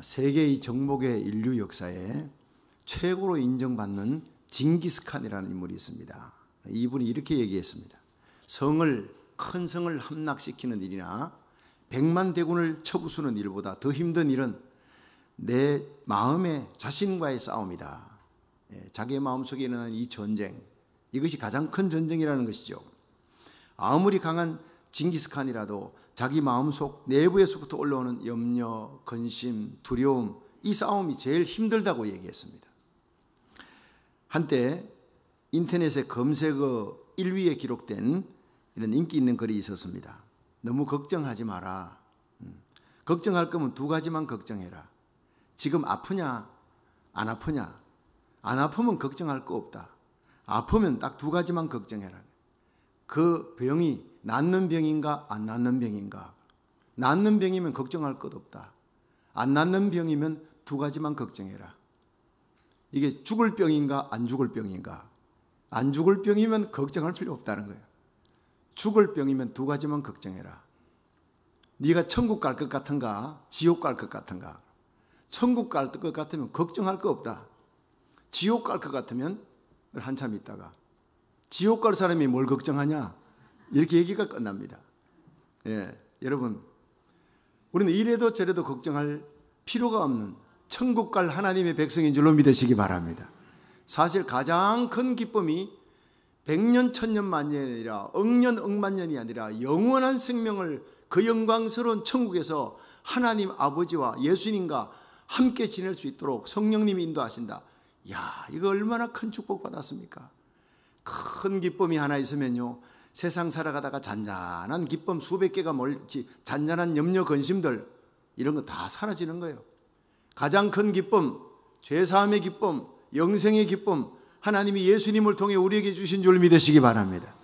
세계의 정복의 인류 역사에 최고로 인정받는 징기스칸이라는 인물이 있습니다. 이분이 이렇게 얘기했습니다. 큰 성을 함락시키는 일이나 100만 대군을 쳐부수는 일보다 더 힘든 일은 내 마음의 자신과의 싸움이다. 자기의 마음속에 일어나는 이 전쟁, 이것이 가장 큰 전쟁이라는 것이죠. 아무리 강한 징기스칸이라도 자기 마음속 내부에서부터 올라오는 염려, 근심, 두려움, 이 싸움이 제일 힘들다고 얘기했습니다. 한때 인터넷의 검색어 1위에 기록된 이런 인기 있는 글이 있었습니다. 너무 걱정하지 마라. 걱정할 거면 두 가지만 걱정해라. 지금 아프냐, 안 아프냐. 안 아프면 걱정할 거 없다. 아프면 딱 두 가지만 걱정해라. 그 병이 낫는 병인가, 안 낫는 병인가. 낫는 병이면 걱정할 것 없다. 안 낫는 병이면 두 가지만 걱정해라. 이게 죽을 병인가, 안 죽을 병인가. 안 죽을 병이면 걱정할 필요 없다는 거예요. 죽을 병이면 두 가지만 걱정해라. 네가 천국 갈 것 같은가, 지옥 갈 것 같은가. 천국 갈 것 같으면 걱정할 거 없다. 지옥 갈 것 같으면 한참 있다가 지옥 갈 사람이 뭘 걱정하냐, 이렇게 얘기가 끝납니다. 여러분, 우리는 이래도 저래도 걱정할 필요가 없는 천국 갈 하나님의 백성인 줄로 믿으시기 바랍니다. 사실 가장 큰 기쁨이 100년, 1000년, 만년이 아니라 억년, 억만년이 아니라 영원한 생명을 그 영광스러운 천국에서 하나님 아버지와 예수님과 함께 지낼 수 있도록 성령님이 인도하신다. 야, 이거 얼마나 큰 축복 받았습니까? 큰 기쁨이 하나 있으면요, 세상 살아가다가 잔잔한 기쁨 수백 개가 몰지, 잔잔한 염려, 근심들, 이런 거 다 사라지는 거예요. 가장 큰 기쁨, 죄사함의 기쁨, 영생의 기쁨, 하나님이 예수님을 통해 우리에게 주신 줄 믿으시기 바랍니다.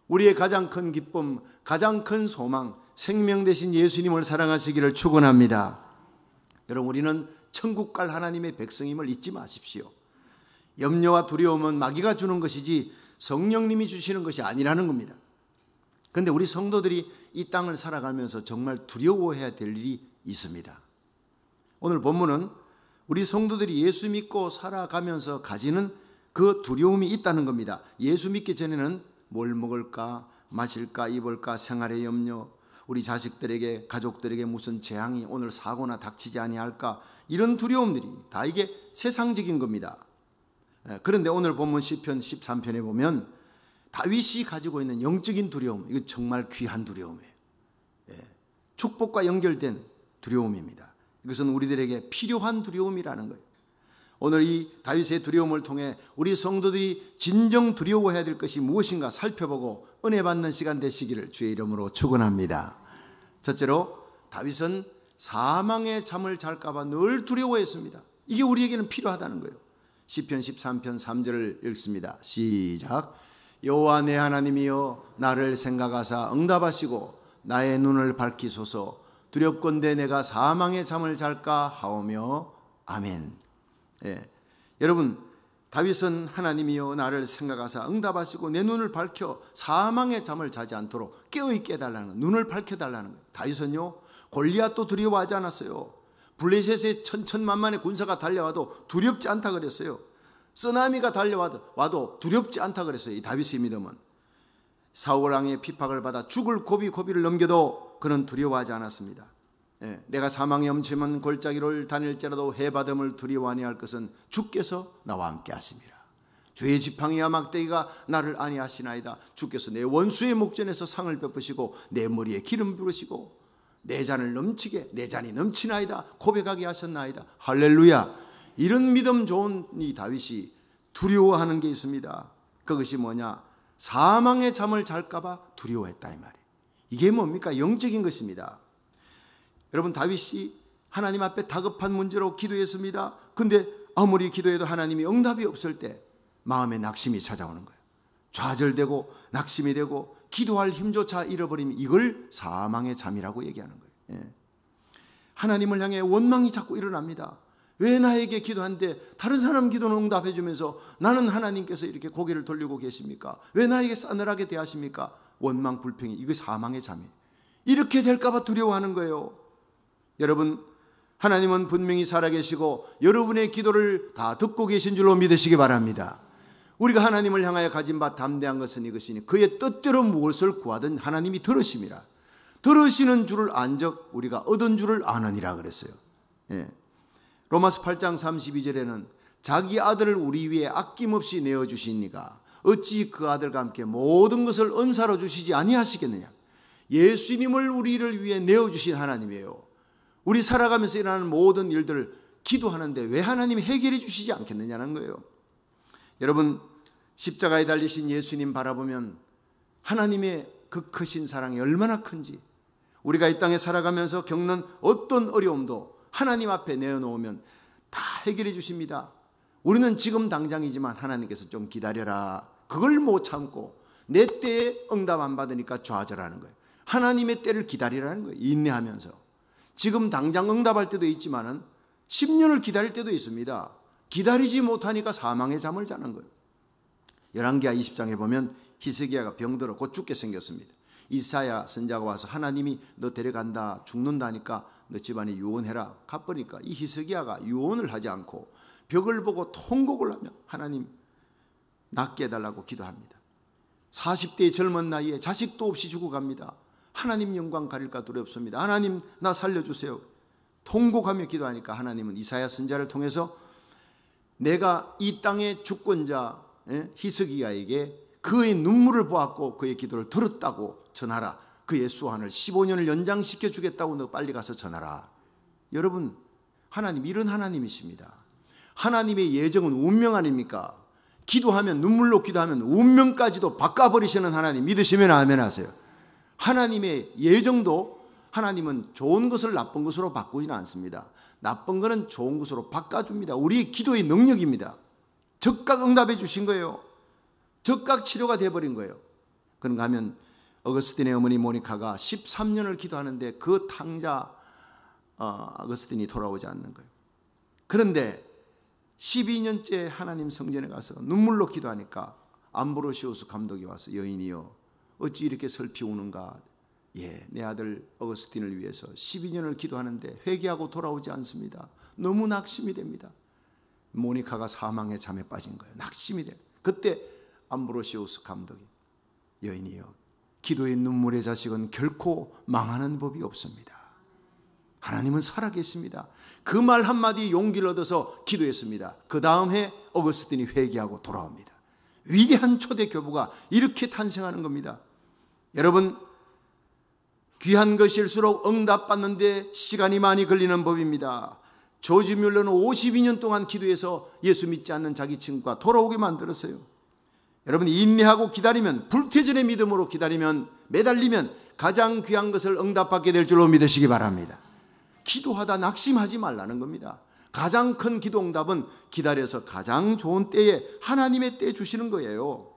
우리의 가장 큰 기쁨, 가장 큰 소망, 생명 되신 예수님을 사랑하시기를 축원합니다. 여러분, 우리는 천국 갈 하나님의 백성임을 잊지 마십시오. 염려와 두려움은 마귀가 주는 것이지 성령님이 주시는 것이 아니라는 겁니다. 그런데 우리 성도들이 이 땅을 살아가면서 정말 두려워해야 될 일이 있습니다. 오늘 본문은 우리 성도들이 예수 믿고 살아가면서 가지는 그 두려움이 있다는 겁니다. 예수 믿기 전에는 뭘 먹을까, 마실까, 입을까, 생활의 염려, 우리 자식들에게, 가족들에게 무슨 재앙이 오늘 사고나 닥치지 아니할까, 이런 두려움들이 다 이게 세상적인 겁니다. 그런데 오늘 본문 시편 13편에 보면 다윗이 가지고 있는 영적인 두려움, 이건 정말 귀한 두려움이에요. 축복과 연결된 두려움입니다. 이것은 우리들에게 필요한 두려움이라는 거예요. 오늘 이 다윗의 두려움을 통해 우리 성도들이 진정 두려워해야 될 것이 무엇인가 살펴보고 은혜 받는 시간 되시기를 주의 이름으로 축원합니다. 첫째로, 다윗은 사망의 잠을 잘까 봐 늘 두려워했습니다. 이게 우리에게는 필요하다는 거예요. 시편 13편 3절을 읽습니다. 시작. 여호와 내 하나님이여, 나를 생각하사 응답하시고 나의 눈을 밝히소서. 두렵건대 내가 사망의 잠을 잘까 하오며. 아멘. 여러분, 다윗은 하나님이여 나를 생각하사 응답하시고 내 눈을 밝혀 사망의 잠을 자지 않도록 깨어있게 해달라는, 눈을 밝혀달라는 거예요. 다윗은요, 골리앗도 두려워하지 않았어요. 블레셋의 천천만만의 군사가 달려와도 두렵지 않다 그랬어요. 쓰나미가 달려와도 두렵지 않다 그랬어요. 이 다윗의 믿음은. 사울 왕의 핍박을 받아 죽을 고비를 넘겨도 그는 두려워하지 않았습니다. 내가 사망의 엄침한 골짜기를 다닐지라도 해바됨을 두려워 아니할 것은 주께서 나와 함께 하심이라. 주의 지팡이와 막대기가 나를 안위하시나이다. 주께서 내 원수의 목전에서 상을 베푸시고 내 머리에 기름 부으시고 내 잔이 넘치나이다 고백하게 하셨나이다. 할렐루야. 이런 믿음 좋은 이 다윗이 두려워하는 게 있습니다. 그것이 뭐냐? 사망의 잠을 잘까 봐 두려워했다, 이 말이에요. 이게 뭡니까? 영적인 것입니다. 여러분, 다윗이 하나님 앞에 다급한 문제로 기도했습니다. 근데 아무리 기도해도 하나님이 응답이 없을 때 마음에 낙심이 찾아오는 거예요. 좌절되고 낙심이 되고 기도할 힘조차 잃어버리면 이걸 사망의 잠이라고 얘기하는 거예요. 하나님을 향해 원망이 자꾸 일어납니다. 왜 나에게 기도하는데 다른 사람 기도는 응답해 주면서 나는 하나님께서 이렇게 고개를 돌리고 계십니까? 왜 나에게 싸늘하게 대하십니까? 원망, 불평이, 이거 사망의 잠이에요. 이렇게 될까 봐 두려워하는 거예요. 여러분, 하나님은 분명히 살아계시고 여러분의 기도를 다 듣고 계신 줄로 믿으시기 바랍니다. 우리가 하나님을 향하여 가진 바 담대한 것은 이것이니 그의 뜻대로 무엇을 구하든 하나님이 들으심이라. 들으시는 줄을 안적 우리가 얻은 줄을 아느니라 그랬어요. 예. 로마서 8장 32절에는 자기 아들을 우리 위에 아낌없이 내어주시니가 어찌 그 아들과 함께 모든 것을 은사로 주시지 아니하시겠느냐. 예수님을 우리를 위해 내어주신 하나님이에요. 우리 살아가면서 일어나는 모든 일들을 기도하는데 왜 하나님이 해결해 주시지 않겠느냐는 거예요. 여러분, 십자가에 달리신 예수님 바라보면 하나님의 그 크신 사랑이 얼마나 큰지, 우리가 이 땅에 살아가면서 겪는 어떤 어려움도 하나님 앞에 내어놓으면 다 해결해 주십니다. 우리는 지금 당장이지만 하나님께서 좀 기다려라, 그걸 못 참고 내 때에 응답 안 받으니까 좌절하는 거예요. 하나님의 때를 기다리라는 거예요. 인내하면서. 지금 당장 응답할 때도 있지만은 10년을 기다릴 때도 있습니다. 기다리지 못하니까 사망의 잠을 자는 거예요. 열왕기하 20장에 보면 히스기야가 병들어 곧 죽게 생겼습니다. 이사야 선지자가 와서 하나님이 너 데려간다, 죽는다니까 너 집안에 유언해라. 가버리니까 이 히스기야가 유언을 하지 않고 벽을 보고 통곡을 하며 하나님 낫게 해달라고 기도합니다. 40대의 젊은 나이에 자식도 없이 죽어갑니다. 하나님 영광 가릴까 두렵습니다. 하나님 나 살려주세요. 통곡하며 기도하니까 하나님은 이사야 선지자를 통해서 내가 이 땅의 주권자 히스기야에게 그의 눈물을 보았고 그의 기도를 들었다고 전하라. 그의 수환을 15년을 연장시켜 주겠다고 너 빨리 가서 전하라. 여러분, 하나님 이런 하나님이십니다. 하나님의 예정은 운명 아닙니까? 기도하면, 눈물로 기도하면 운명까지도 바꿔버리시는 하나님 믿으시면 아멘 하세요. 하나님의 예정도 하나님은 좋은 것을 나쁜 것으로 바꾸지는 않습니다. 나쁜 것은 좋은 것으로 바꿔줍니다. 우리의 기도의 능력입니다. 즉각 응답해 주신 거예요. 즉각 치료가 되어버린 거예요. 그런가 하면 어거스틴의 어머니 모니카가 13년을 기도하는데 그 탕자 어거스틴이 돌아오지 않는 거예요. 그런데 12년째 하나님 성전에 가서 눈물로 기도하니까 암브로시우스 감독이 와서 여인이여 어찌 이렇게 슬피 우는가. 예, 내 아들 어거스틴을 위해서 12년을 기도하는데 회개하고 돌아오지 않습니다. 너무 낙심이 됩니다. 모니카가 사망의 잠에 빠진 거예요. 낙심이 돼요. 그때 암브로시우스 감독이 여인이여 기도의 눈물의 자식은 결코 망하는 법이 없습니다. 하나님은 살아계십니다. 그 말 한마디 용기를 얻어서 기도했습니다. 그 다음 해 어거스틴이 회개하고 돌아옵니다. 위대한 초대 교부가 이렇게 탄생하는 겁니다. 여러분, 귀한 것일수록 응답받는데 시간이 많이 걸리는 법입니다. 조지 뮬러는 52년 동안 기도해서 예수 믿지 않는 자기 친구가 돌아오게 만들었어요. 여러분, 인내하고 기다리면, 불태전의 믿음으로 기다리면, 매달리면 가장 귀한 것을 응답받게 될 줄로 믿으시기 바랍니다. 기도하다 낙심하지 말라는 겁니다. 가장 큰 기도 응답은 기다려서 가장 좋은 때에 하나님의 때에 주시는 거예요.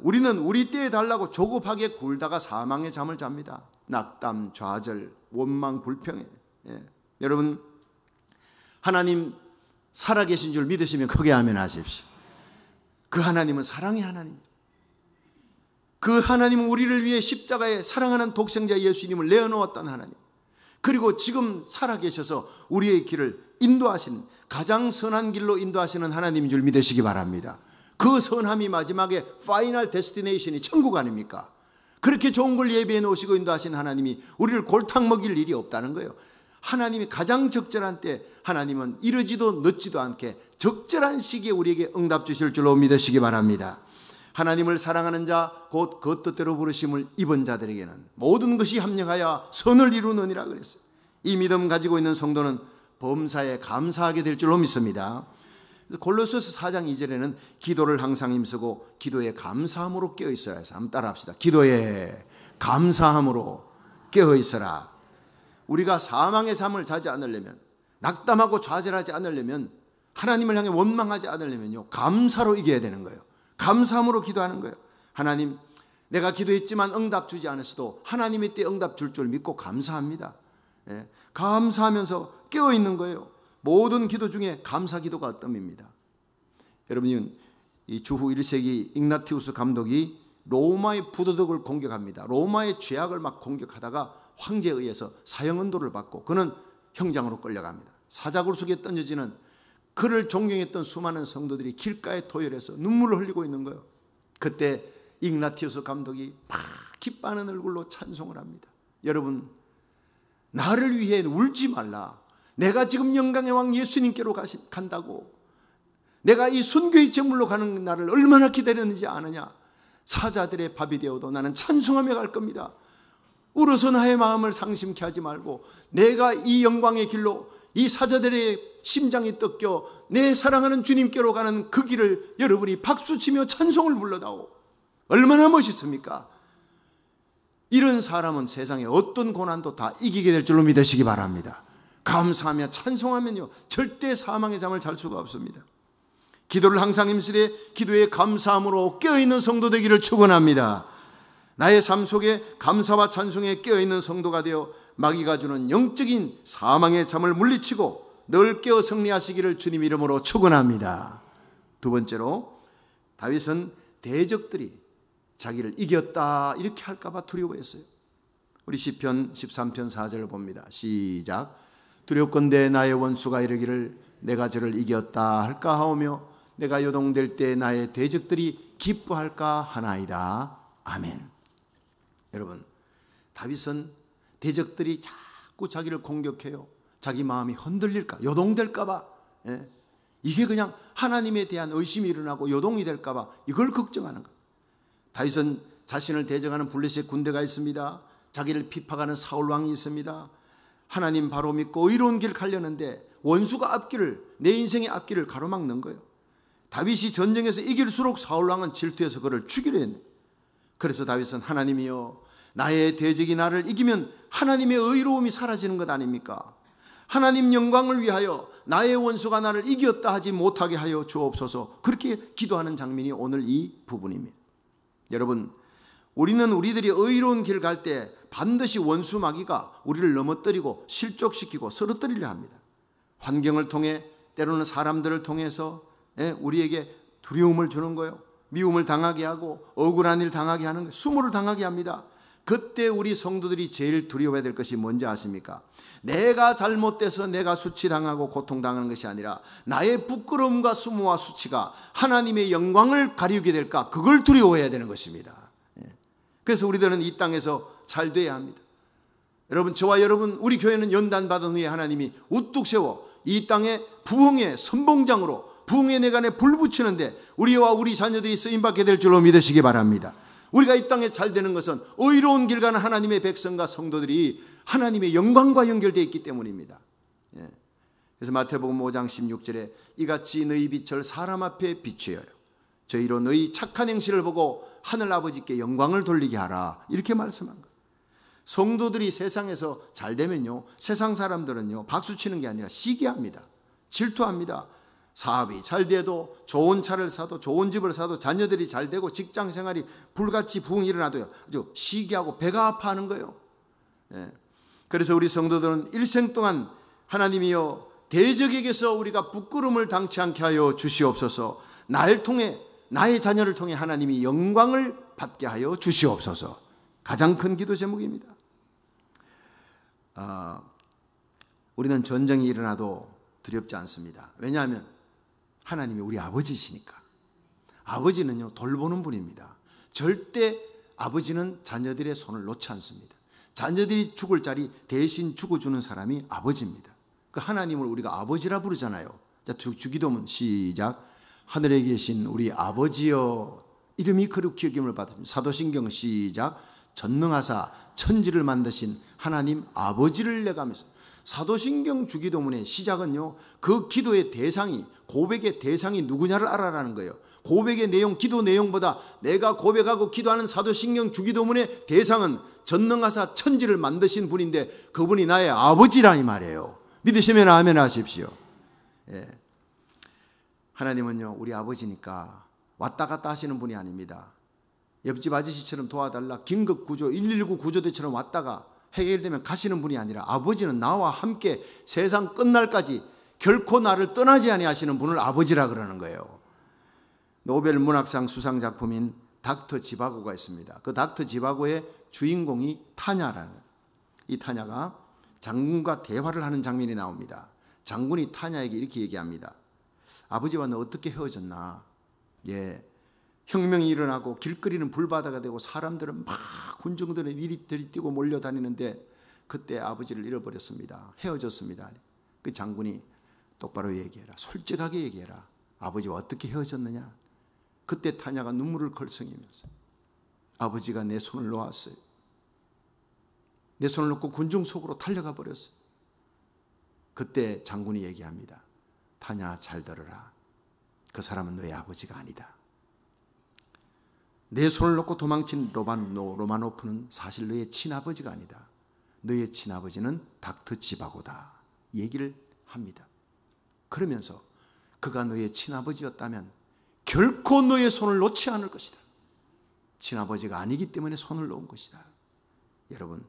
우리는 우리 때에 달라고 조급하게 굴다가 사망의 잠을 잡니다. 낙담, 좌절, 원망, 불평에. 여러분, 하나님 살아계신 줄 믿으시면 크게 아멘 하십시오. 그 하나님은 사랑의 하나님. 그 하나님은 우리를 위해 십자가에 사랑하는 독생자 예수님을 내어놓았던 하나님. 그리고 지금 살아계셔서 우리의 길을 인도하신, 가장 선한 길로 인도하시는 하나님인 줄 믿으시기 바랍니다. 그 선함이 마지막에 파이널 데스티네이션이 천국 아닙니까? 그렇게 좋은 걸 예비해 놓으시고 인도하신 하나님이 우리를 골탕 먹일 일이 없다는 거예요. 하나님이 가장 적절한 때 하나님은 이르지도 늦지도 않게 적절한 시기에 우리에게 응답 주실 줄로 믿으시기 바랍니다. 하나님을 사랑하는 자 곧 그 뜻대로 부르심을 입은 자들에게는 모든 것이 합력하여 선을 이루느니라 그랬어요. 이 믿음 가지고 있는 성도는 범사에 감사하게 될 줄로 믿습니다. 골로새서 4장 2절에는 기도를 항상 힘쓰고 기도에 감사함으로 깨어 있어야 해서 한번 따라합시다. 기도에 감사함으로 깨어 있어라. 우리가 사망의 잠을 자지 않으려면, 낙담하고 좌절하지 않으려면, 하나님을 향해 원망하지 않으려면요, 감사로 이겨야 되는 거예요. 감사함으로 기도하는 거예요. 하나님, 내가 기도했지만 응답 주지 않으셔도 하나님의 때 응답 줄 줄 믿고 감사합니다. 감사하면서 깨어 있는 거예요. 모든 기도 중에 감사 기도가 어떤입니다. 여러분, 이 주후 1세기 igna티우스 감독이 로마의 부도덕을 공격합니다. 로마의 죄악을 막 공격하다가 황제에 의해서 사형언도를 받고 그는 형장으로 끌려갑니다. 사자굴 속에 던져지는 그를 존경했던 수많은 성도들이 길가에 도열해서 눈물을 흘리고 있는 거예요. 그때 ig나티우스 감독이 막 기뻐하는 얼굴로 찬송을 합니다. 여러분, 나를 위해 울지 말라. 내가 지금 영광의 왕 예수님께로 간다고. 내가 이 순교의 제물로 가는 날을 얼마나 기다렸는지 아느냐. 사자들의 밥이 되어도 나는 찬송하며 갈 겁니다. 울어서 나의 마음을 상심케 하지 말고 내가 이 영광의 길로 이 사자들의 심장이 뜯겨 내 사랑하는 주님께로 가는 그 길을 여러분이 박수치며 찬송을 불러다오. 얼마나 멋있습니까? 이런 사람은 세상에 어떤 고난도 다 이기게 될 줄로 믿으시기 바랍니다. 감사하며 찬송하면요 절대 사망의 잠을 잘 수가 없습니다. 기도를 항상 힘쓰되 기도에 감사함으로 깨어있는 성도 되기를 축원합니다. 나의 삶 속에 감사와 찬송에 깨어있는 성도가 되어 마귀가 주는 영적인 사망의 잠을 물리치고 늘 깨어 승리하시기를 주님 이름으로 축원합니다. 두 번째로 다윗은 대적들이 자기를 이겼다 이렇게 할까봐 두려워했어요. 우리 시편 13편 4절을 봅니다. 시작. 두렵건대 나의 원수가 이르기를 내가 저를 이겼다 할까 하오며 내가 요동될 때 나의 대적들이 기뻐할까 하나이다. 아멘. 여러분, 다윗은 대적들이 자꾸 자기를 공격해요. 자기 마음이 흔들릴까, 요동될까 봐. 이게 그냥 하나님에 대한 의심이 일어나고 요동이 될까 봐 이걸 걱정하는 거예요. 다윗은 자신을 대적하는 블레셋 군대가 있습니다. 자기를 핍박하는 사울 왕이 있습니다. 하나님 바로 믿고 의로운 길 가려는데 원수가 앞길을, 내 인생의 앞길을 가로막는 거예요. 다윗이 전쟁에서 이길수록 사울 왕은 질투해서 그를 죽이려 했네. 그래서 다윗은 하나님이여 나의 대적이 나를 이기면 하나님의 의로움이 사라지는 것 아닙니까? 하나님 영광을 위하여 나의 원수가 나를 이겼다 하지 못하게 하여 주옵소서. 그렇게 기도하는 장면이 오늘 이 부분입니다. 여러분, 우리는 우리들이 의로운 길 갈 때 반드시 원수 마귀가 우리를 넘어뜨리고 실족시키고 쓰러뜨리려 합니다. 환경을 통해, 때로는 사람들을 통해서 우리에게 두려움을 주는 거예요. 미움을 당하게 하고 억울한 일 당하게 하는 거예요. 수모를 당하게 합니다. 그때 우리 성도들이 제일 두려워해야 될 것이 뭔지 아십니까? 내가 잘못돼서 내가 수치당하고 고통당하는 것이 아니라 나의 부끄러움과 수모와 수치가 하나님의 영광을 가리우게 될까? 그걸 두려워해야 되는 것입니다. 그래서 우리들은 이 땅에서 잘 돼야 합니다. 여러분, 저와 여러분, 우리 교회는 연단받은 후에 하나님이 우뚝 세워 이 땅에 부흥의 선봉장으로 부흥의 내간에 불 붙이는데 우리와 우리 자녀들이 쓰임받게 될 줄로 믿으시기 바랍니다. 우리가 이 땅에 잘 되는 것은 의로운 길 가는 하나님의 백성과 성도들이 하나님의 영광과 연결되어 있기 때문입니다. 그래서 마태복음 5장 16절에 이같이 너희 빛을 사람 앞에 비추어요. 저희로 너희 착한 행실을 보고 하늘 아버지께 영광을 돌리게 하라. 이렇게 말씀한 거예요. 성도들이 세상에서 잘 되면요, 세상 사람들은요 박수치는 게 아니라 시기합니다. 질투합니다. 사업이 잘 돼도, 좋은 차를 사도, 좋은 집을 사도, 자녀들이 잘 되고 직장 생활이 불같이 부흥이 일어나도요 아주 시기하고 배가 아파하는 거예요. 그래서 우리 성도들은 일생 동안 하나님이여 대적에게서 우리가 부끄러움을 당치 않게 하여 주시옵소서. 나를 통해, 나의 자녀를 통해 하나님이 영광을 받게 하여 주시옵소서. 가장 큰 기도 제목입니다. 우리는 전쟁이 일어나도 두렵지 않습니다. 왜냐하면 하나님이 우리 아버지시니까. 아버지는요 돌보는 분입니다. 절대 아버지는 자녀들의 손을 놓지 않습니다. 자녀들이 죽을 자리 대신 죽어주는 사람이 아버지입니다. 그 하나님을 우리가 아버지라 부르잖아요. 자, 주기도문 시작. 하늘에 계신 우리 아버지여, 이름이 거룩히 여김을 받으십니다. 사도신경 시작. 전능하사 천지를 만드신 하나님 아버지를 내가면서. 사도신경 주기도문의 시작은요 그 기도의 대상이, 고백의 대상이 누구냐를 알아라는 거예요. 고백의 내용, 기도 내용보다 내가 고백하고 기도하는 사도신경 주기도문의 대상은 전능하사 천지를 만드신 분인데 그분이 나의 아버지라 이 말이에요. 믿으시면 아멘 하십시오. 하나님은요 우리 아버지니까 왔다 갔다 하시는 분이 아닙니다. 옆집 아저씨처럼 도와달라, 긴급구조 119 구조대처럼 왔다가 해결되면 가시는 분이 아니라 아버지는 나와 함께 세상 끝날까지 결코 나를 떠나지 아니하시는 분을 아버지라 그러는 거예요. 노벨 문학상 수상 작품인 닥터 지바고가 있습니다. 그 닥터 지바고의 주인공이 타냐라는 거예요. 이 타냐가 장군과 대화를 하는 장면이 나옵니다. 장군이 타냐에게 이렇게 얘기합니다. 아버지와 너 어떻게 헤어졌나? 혁명이 일어나고 길거리는 불바다가 되고 사람들은 막 군중들은 이리 들이뛰고 몰려다니는데 그때 아버지를 잃어버렸습니다. 헤어졌습니다. 그 장군이 똑바로 얘기해라. 솔직하게 얘기해라. 아버지와 어떻게 헤어졌느냐? 그때 타냐가 눈물을 걸성이면서 아버지가 내 손을 놓았어요. 내 손을 놓고 군중 속으로 달려가 버렸어요. 그때 장군이 얘기합니다. 타냐, 잘 들어라. 그 사람은 너의 아버지가 아니다. 내 손을 놓고 도망친 로마노프는 사실 너의 친아버지가 아니다. 너의 친아버지는 닥터 지바고다. 얘기를 합니다. 그러면서 그가 너의 친아버지였다면 결코 너의 손을 놓지 않을 것이다. 친아버지가 아니기 때문에 손을 놓은 것이다. 여러분,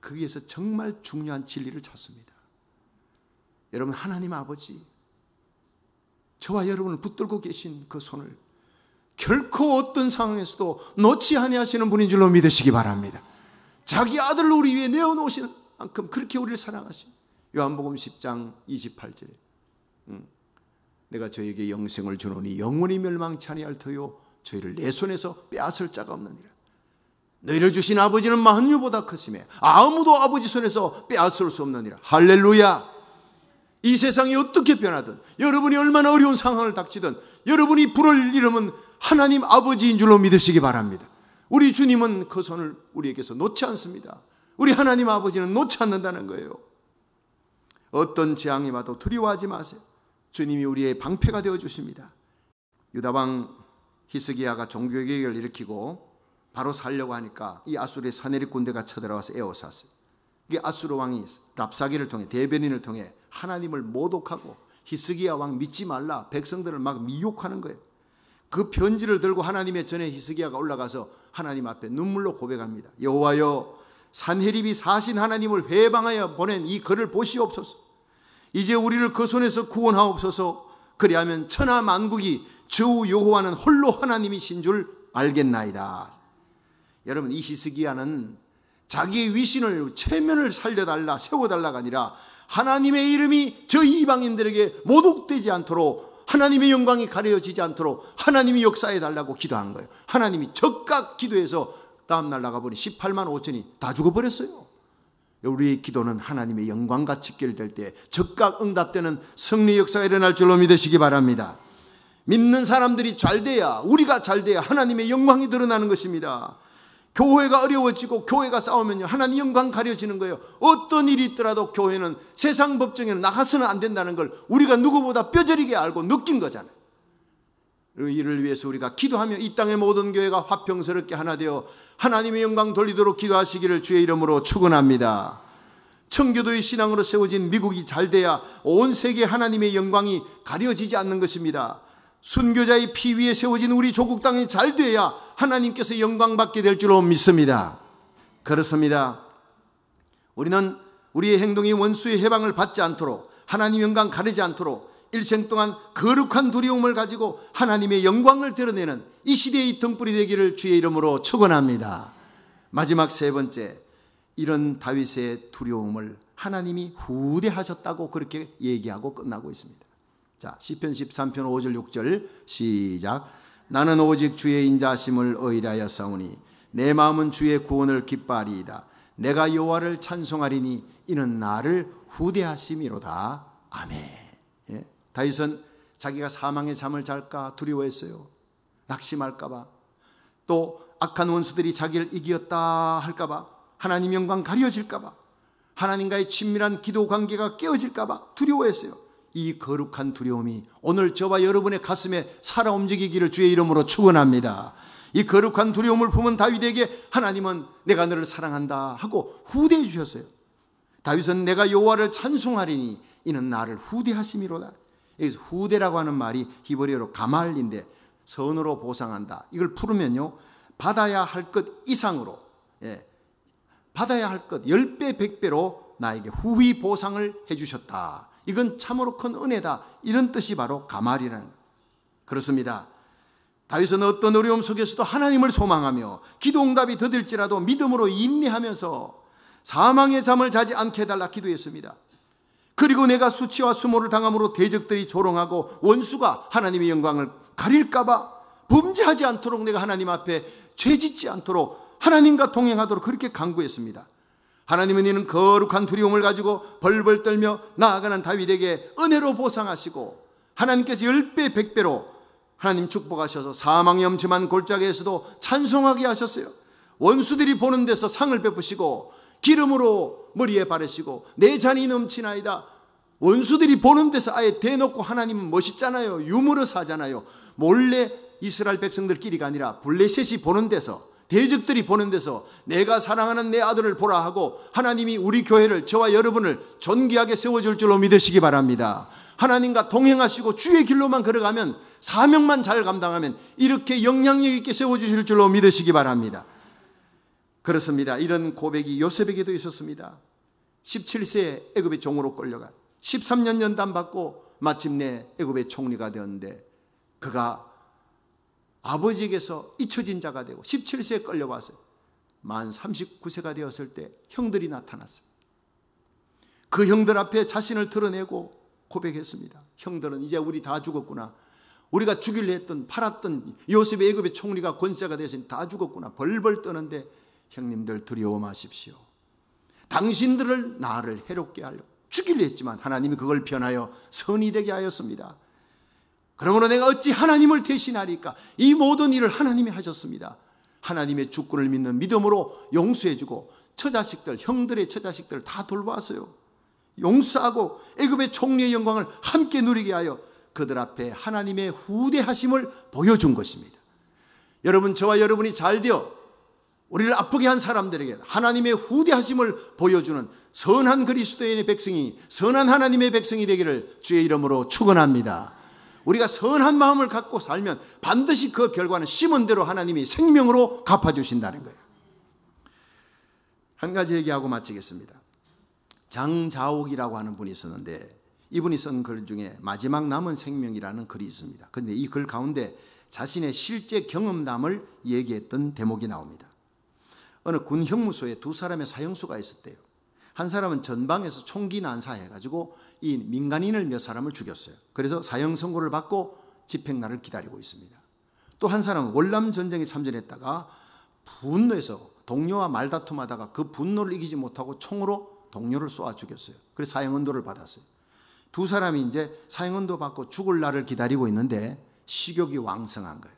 거기에서 정말 중요한 진리를 찾습니다. 여러분, 하나님 아버지, 저와 여러분을 붙들고 계신 그 손을 결코 어떤 상황에서도 놓지 아니하시는 분인 줄로 믿으시기 바랍니다. 자기 아들을 우리 위해 내어놓으시는 만큼 그렇게 우리를 사랑하신 요한복음 10장 28절에 내가 저에게 영생을 주노니 영원히 멸망치 아니할 터요 저희를 내 손에서 빼앗을 자가 없느니라. 너희를 주신 아버지는 만유보다 크시매 아무도 아버지 손에서 빼앗을 수 없느니라. 할렐루야. 이 세상이 어떻게 변하든 여러분이 얼마나 어려운 상황을 닥치든 여러분이 부를 이름은 하나님 아버지인 줄로 믿으시기 바랍니다. 우리 주님은 그 손을 우리에게서 놓지 않습니다. 우리 하나님 아버지는 놓지 않는다는 거예요. 어떤 재앙이 와도 두려워하지 마세요. 주님이 우리의 방패가 되어주십니다. 유다왕 히스기야가 종교개혁을 일으키고 바로 살려고 하니까 이 아수르의 사내립 군대가 쳐들어와서 에워쌌어요. 이게 아수르 왕이 랍사게를 통해 대변인을 통해 하나님을 모독하고 히스기야 왕 믿지 말라 백성들을 막 미혹하는 거예요. 그 편지를 들고 하나님의 전에 히스기야가 올라가서 하나님 앞에 눈물로 고백합니다. 여호와여, 산헤립이 사신 하나님을 회방하여 보낸 이 글을 보시옵소서. 이제 우리를 그 손에서 구원하옵소서. 그리하면 천하 만국이 주 여호와는 홀로 하나님이신 줄 알겠나이다. 여러분, 이 히스기야는 자기의 위신을 체면을 살려달라 세워달라가 아니라 하나님의 이름이 저 이방인들에게 모독되지 않도록 하나님의 영광이 가려지지 않도록 하나님이 역사해 달라고 기도한 거예요. 하나님이 적각 기도해서 다음날 나가보니 18만 5천이 다 죽어버렸어요. 우리의 기도는 하나님의 영광과 직결될 때 적각 응답되는 승리 역사가 일어날 줄로 믿으시기 바랍니다. 믿는 사람들이 잘 돼야, 우리가 잘 돼야 하나님의 영광이 드러나는 것입니다. 교회가 어려워지고 교회가 싸우면요 하나님 영광 가려지는 거예요. 어떤 일이 있더라도 교회는 세상 법정에는 나가서는 안 된다는 걸 우리가 누구보다 뼈저리게 알고 느낀 거잖아요. 이를 위해서 우리가 기도하며 이 땅의 모든 교회가 화평스럽게 하나 되어 하나님의 영광 돌리도록 기도하시기를 주의 이름으로 축원합니다. 청교도의 신앙으로 세워진 미국이 잘 돼야 온 세계 하나님의 영광이 가려지지 않는 것입니다. 순교자의 피 위에 세워진 우리 조국 땅이 잘 돼야 하나님께서 영광 받게 될 줄로 믿습니다. 그렇습니다. 우리는 우리의 행동이 원수의 해방을 받지 않도록 하나님 영광 가리지 않도록 일생 동안 거룩한 두려움을 가지고 하나님의 영광을 드러내는 이 시대의 등불이 되기를 주의 이름으로 축원합니다. 마지막 세 번째, 이런 다윗의 두려움을 하나님이 후대하셨다고 그렇게 얘기하고 끝나고 있습니다. 자, 시편 13편 5절 6절 시작. 나는 오직 주의 인자하심을 의뢰하여 싸우니 내 마음은 주의 구원을 기뻐하리이다. 내가 여호와를 찬송하리니 이는 나를 후대하심이로다. 아멘. 예? 다윗은 자기가 사망의 잠을 잘까 두려워했어요. 낙심할까 봐, 또 악한 원수들이 자기를 이겼다 할까 봐, 하나님 영광 가려질까 봐, 하나님과의 친밀한 기도 관계가 깨어질까 봐 두려워했어요. 이 거룩한 두려움이 오늘 저와 여러분의 가슴에 살아 움직이기를 주의 이름으로 축원합니다. 이 거룩한 두려움을 품은 다윗에게 하나님은 내가 너를 사랑한다 하고 후대해 주셨어요. 다윗은 내가 여호와를 찬송하리니 이는 나를 후대하심이로다. 여기서 후대라고 하는 말이 히브리어로 가말인데 선으로 보상한다. 이걸 풀으면요 받아야 할 것 이상으로, 받아야 할 것 10배 100배로 나에게 후히 보상을 해주셨다. 이건 참으로 큰 은혜다. 이런 뜻이 바로 가말이라는 거예요. 그렇습니다. 다윗은 어떤 어려움 속에서도 하나님을 소망하며 기도 응답이 더딜지라도 믿음으로 인내하면서 사망의 잠을 자지 않게 해달라 기도했습니다. 그리고 내가 수치와 수모를 당함으로 대적들이 조롱하고 원수가 하나님의 영광을 가릴까봐 범죄하지 않도록 내가 하나님 앞에 죄짓지 않도록 하나님과 동행하도록 그렇게 간구했습니다. 하나님은 이는 거룩한 두려움을 가지고 벌벌 떨며 나아가는 다윗에게 은혜로 보상하시고 하나님께서 10배 100배로 하나님 축복하셔서 사망의 엄침한 골짜기에서도 찬송하게 하셨어요. 원수들이 보는 데서 상을 베푸시고 기름으로 머리에 바르시고 내 잔이 넘치나이다. 원수들이 보는 데서 아예 대놓고 하나님은 멋있잖아요. 유머러스하잖아요. 몰래 이스라엘 백성들끼리가 아니라 블레셋이 보는 데서, 대적들이 보는 데서 내가 사랑하는 내 아들을 보라 하고 하나님이 우리 교회를, 저와 여러분을 존귀하게 세워줄 줄로 믿으시기 바랍니다. 하나님과 동행하시고 주의 길로만 걸어가면, 사명만 잘 감당하면 이렇게 영향력 있게 세워주실 줄로 믿으시기 바랍니다. 그렇습니다. 이런 고백이 요셉에게도 있었습니다. 17세에 애굽의 종으로 끌려가 13년 연단받고 마침내 애굽의 총리가 되었는데, 그가 아버지에게서 잊혀진 자가 되고 17세에 끌려와서 만 39세가 되었을 때 형들이 나타났어요. 그 형들 앞에 자신을 드러내고 고백했습니다. 형들은 이제 우리 다 죽었구나. 우리가 죽이려 했던, 팔았던 요셉의 애굽의 총리가 권세가 되었으니 다 죽었구나. 벌벌 떠는데 형님들 두려워 마십시오. 당신들을 나를 해롭게 하려고 죽이려 했지만 하나님이 그걸 변하여 선이 되게 하였습니다. 그러므로 내가 어찌 하나님을 대신하리까? 이 모든 일을 하나님이 하셨습니다. 하나님의 주권을 믿는 믿음으로 용서해주고 처자식들, 형들의 처자식들을 다 돌보았어요. 용서하고 애굽의 총리의 영광을 함께 누리게 하여 그들 앞에 하나님의 후대하심을 보여준 것입니다. 여러분, 저와 여러분이 잘되어 우리를 아프게 한 사람들에게 하나님의 후대하심을 보여주는 선한 그리스도인의 백성이, 선한 하나님의 백성이 되기를 주의 이름으로 축원합니다. 우리가 선한 마음을 갖고 살면 반드시 그 결과는 심은 대로 하나님이 생명으로 갚아주신다는 거예요. 한 가지 얘기하고 마치겠습니다. 장자옥이라고 하는 분이 있었는데, 이분이 쓴 글 중에 마지막 남은 생명이라는 글이 있습니다. 그런데 이 글 가운데 자신의 실제 경험담을 얘기했던 대목이 나옵니다. 어느 군 형무소에 두 사람의 사형수가 있었대요. 한 사람은 전방에서 총기 난사해가지고 이 민간인을 몇 사람을 죽였어요. 그래서 사형 선고를 받고 집행날을 기다리고 있습니다. 또 한 사람은 월남 전쟁에 참전했다가 분노해서 동료와 말다툼하다가 그 분노를 이기지 못하고 총으로 동료를 쏘아 죽였어요. 그래서 사형언도를 받았어요. 두 사람이 이제 사형언도 받고 죽을 날을 기다리고 있는데 식욕이 왕성한 거예요.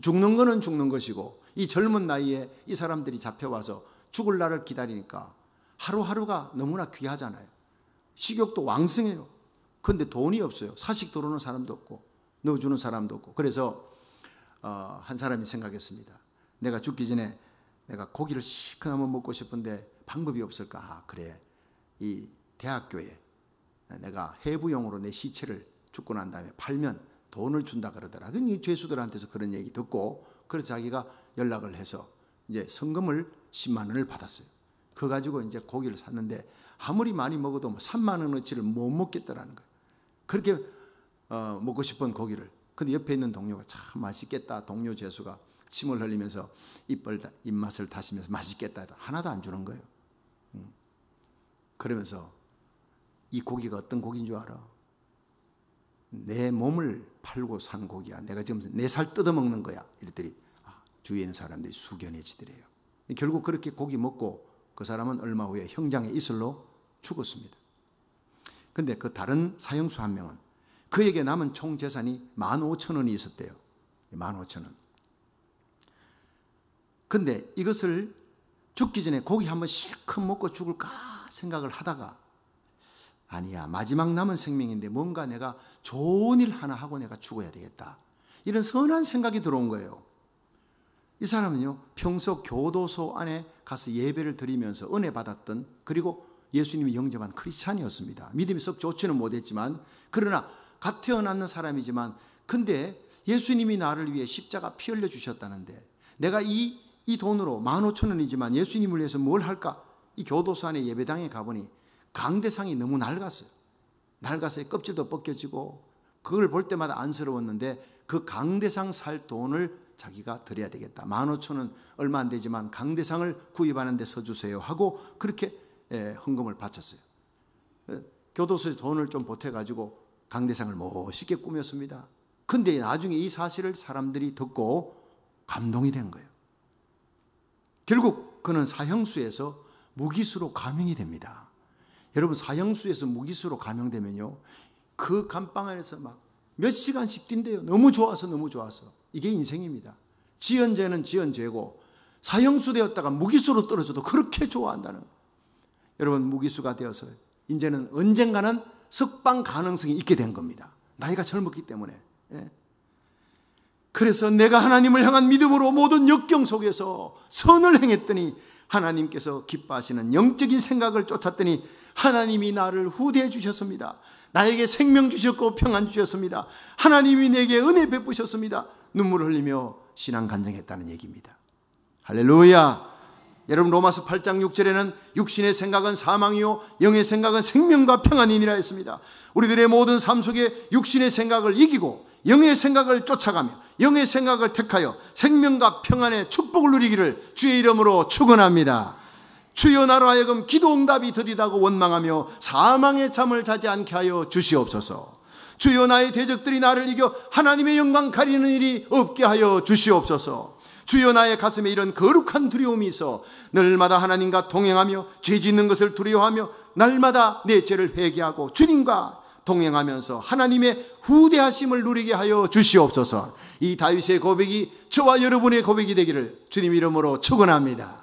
죽는 거는 죽는 것이고 이 젊은 나이에 이 사람들이 잡혀와서 죽을 날을 기다리니까 하루하루가 너무나 귀하잖아요. 식욕도 왕성해요. 그런데 돈이 없어요. 사식 들어오는 사람도 없고 넣어주는 사람도 없고. 그래서 한 사람이 생각했습니다. 내가 죽기 전에 내가 고기를 시큰 한번 먹고 싶은데 방법이 없을까? 아, 그래. 이 대학교에 내가 해부용으로 내 시체를 죽고 난 다음에 팔면 돈을 준다 그러더라. 이 죄수들한테서 그런 얘기 듣고, 그래서 자기가 연락을 해서 이제 성금을 10만 원을 받았어요. 그거 가지고 이제 고기를 샀는데 아무리 많이 먹어도 3만 원어치를 못 먹겠다라는 거예요. 그렇게 먹고 싶은 고기를. 근데 옆에 있는 동료가 참 맛있겠다. 동료 죄수가 침을 흘리면서 입맛을 다시면서 맛있겠다 해도 하나도 안 주는 거예요. 그러면서 이 고기가 어떤 고기인 줄 알아? 내 몸을 팔고 산 고기야. 내가 지금 내 살 뜯어먹는 거야. 이랬더니 주위에 있는 사람들이 숙연해지더래요. 결국 그렇게 고기 먹고 그 사람은 얼마 후에 형장의 이슬로 죽었습니다. 그런데 그 다른 사형수 한 명은 그에게 남은 총 재산이 15,000원이 있었대요. 15,000원. 근데 이것을 죽기 전에 고기 한번 실컷 먹고 죽을까 생각을 하다가, 아니야, 마지막 남은 생명인데 뭔가 내가 좋은 일 하나 하고 내가 죽어야 되겠다, 이런 선한 생각이 들어온 거예요. 이 사람은요, 평소 교도소 안에 가서 예배를 드리면서 은혜 받았던, 그리고 예수님이 영접한 크리스찬이었습니다. 믿음이 썩 좋지는 못했지만, 그러나 갓 태어났는 사람이지만, 근데 예수님이 나를 위해 십자가 피 흘려 주셨다는데 내가 이 돈으로 15,000원이지만 예수님을 위해서 뭘 할까? 이 교도소 안에 예배당에 가보니 강대상이 너무 낡았어요. 낡아서 껍질도 벗겨지고 그걸 볼 때마다 안쓰러웠는데, 그 강대상 살 돈을 자기가 드려야 되겠다. 15,000원 얼마 안 되지만 강대상을 구입하는 데 써주세요 하고 그렇게 헌금을 바쳤어요. 교도소에 돈을 좀 보태가지고 강대상을 멋있게 꾸몄습니다. 근데 나중에 이 사실을 사람들이 듣고 감동이 된 거예요. 결국 그는 사형수에서 무기수로 감형이 됩니다. 여러분, 사형수에서 무기수로 감형되면요, 그 감방 안에서 막 몇 시간씩 뛴대요. 너무 좋아서. 이게 인생입니다. 지은 죄는 지은 죄고 사형수 되었다가 무기수로 떨어져도 그렇게 좋아한다는 거예요. 여러분, 무기수가 되어서 이제는 언젠가는 석방 가능성이 있게 된 겁니다. 나이가 젊었기 때문에. 그래서 내가 하나님을 향한 믿음으로 모든 역경 속에서 선을 행했더니 하나님께서 기뻐하시는 영적인 생각을 쫓았더니 하나님이 나를 후대해 주셨습니다. 나에게 생명 주셨고 평안 주셨습니다. 하나님이 내게 은혜 베푸셨습니다. 눈물을 흘리며 신앙 간증했다는 얘기입니다. 할렐루야. 여러분, 로마서 8장 6절에는 육신의 생각은 사망이요 영의 생각은 생명과 평안이니라 했습니다. 우리들의 모든 삶 속에 육신의 생각을 이기고 영의 생각을 쫓아가며 영의 생각을 택하여 생명과 평안의 축복을 누리기를 주의 이름으로 축원합니다. 주여, 나로 하여금 기도 응답이 더디다고 원망하며 사망의 잠을 자지 않게 하여 주시옵소서. 주여, 나의 대적들이 나를 이겨 하나님의 영광 가리는 일이 없게 하여 주시옵소서. 주여, 나의 가슴에 이런 거룩한 두려움이 있어 날마다 하나님과 동행하며 죄 짓는 것을 두려워하며 날마다 내 죄를 회개하고 주님과 동행하면서 하나님의 후대하심을 누리게 하여 주시옵소서. 이 다윗의 고백이 저와 여러분의 고백이 되기를 주님 이름으로 축원합니다.